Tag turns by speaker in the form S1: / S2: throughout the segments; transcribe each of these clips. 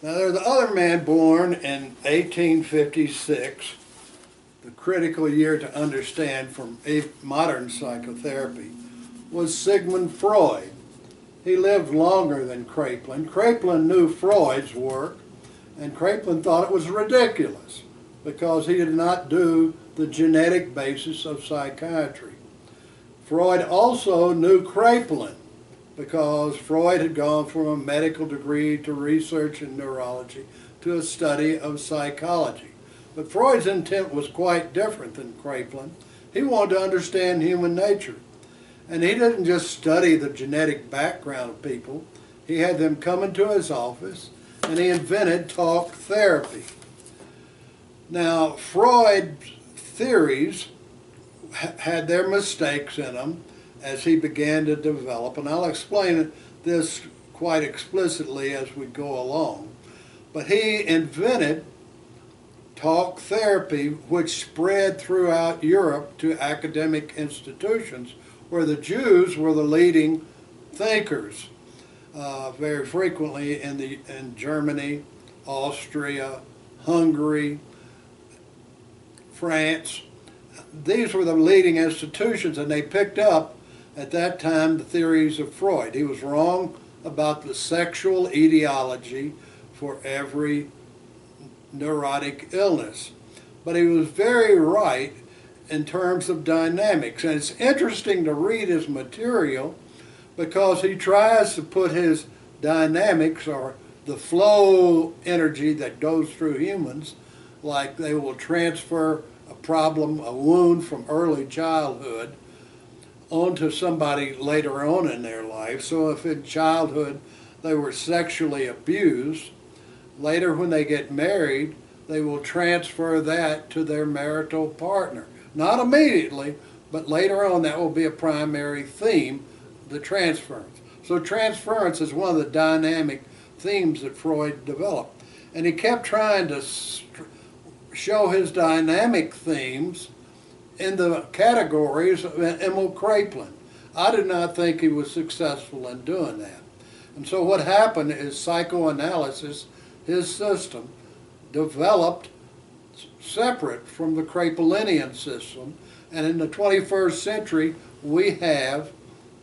S1: Now there's the other man born in 1856, the critical year to understand from modern psychotherapy, was Sigmund Freud. He lived longer than Kraepelin. Kraepelin knew Freud's work, and Kraepelin thought it was ridiculous because he did not do the genetic basis of psychiatry. Freud also knew Kraepelin because Freud had gone from a medical degree to research in neurology to a study of psychology. But Freud's intent was quite different than Kraepelin. He wanted to understand human nature. And he didn't just study the genetic background of people. He had them come into his office, and he invented talk therapy. Now, Freud's theories had their mistakes in them as he began to develop, and I'll explain this quite explicitly as we go along. But he invented talk therapy, which spread throughout Europe to academic institutions where the Jews were the leading thinkers, very frequently in Germany, Austria, Hungary, France. These were the leading institutions, and they picked up at that time the theories of Freud. He was wrong about the sexual etiology for every neurotic illness, but he was very right in terms of dynamics. And it's interesting to read his material because he tries to put his dynamics, or the flow energy that goes through humans, like they will transfer a problem, a wound from early childhood onto somebody later on in their life. So if in childhood they were sexually abused, later when they get married, they will transfer that to their marital partner. Not immediately, but later on that will be a primary theme, the transference. So transference is one of the dynamic themes that Freud developed. And he kept trying to show his dynamic themes in the categories of Emil Kraepelin. I did not think he was successful in doing that. And so what happened is psychoanalysis, his system, developed separate from the Kraepelinian system, and in the 21st century we have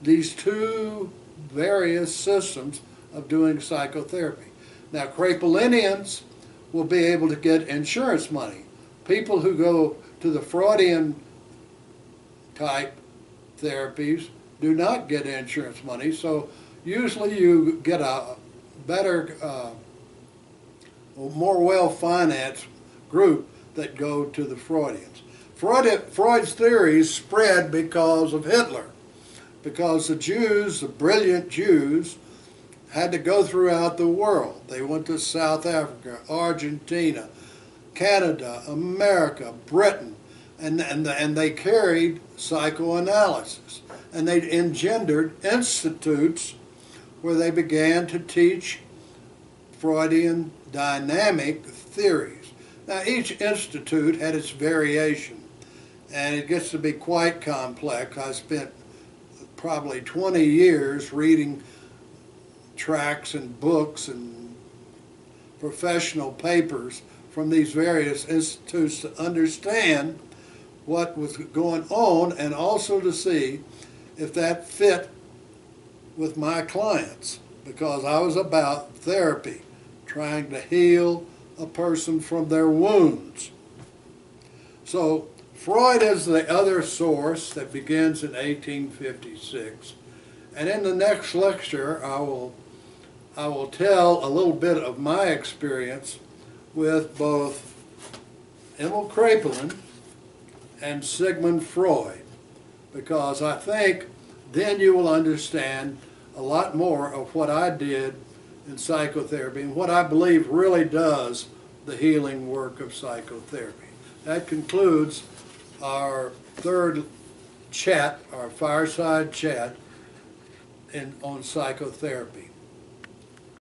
S1: these two various systems of doing psychotherapy. Now, Kraepelinians will be able to get insurance money. People who go to the Freudian type therapies do not get insurance money, so usually you get a better, more well-financed group that go to the Freudians. Freud's theories spread because of Hitler, because the Jews, the brilliant Jews, had to go throughout the world. They went to South Africa, Argentina, Canada, America, Britain, and they carried psychoanalysis. And they engendered institutes where they began to teach Freudian dynamic theories. Now, each institute had its variation, and it gets to be quite complex. I spent probably 20 years reading tracts and books and professional papers from these various institutes to understand what was going on, and also to see if that fit with my clients, because I was about therapy, trying to heal a person from their wounds. So Freud is the other source that begins in 1856, and in the next lecture I will tell a little bit of my experience with both Emil Kraepelin and Sigmund Freud, because I think then you will understand a lot more of what I did in psychotherapy and what I believe really does the healing work of psychotherapy. That concludes our third chat, our fireside chat on psychotherapy.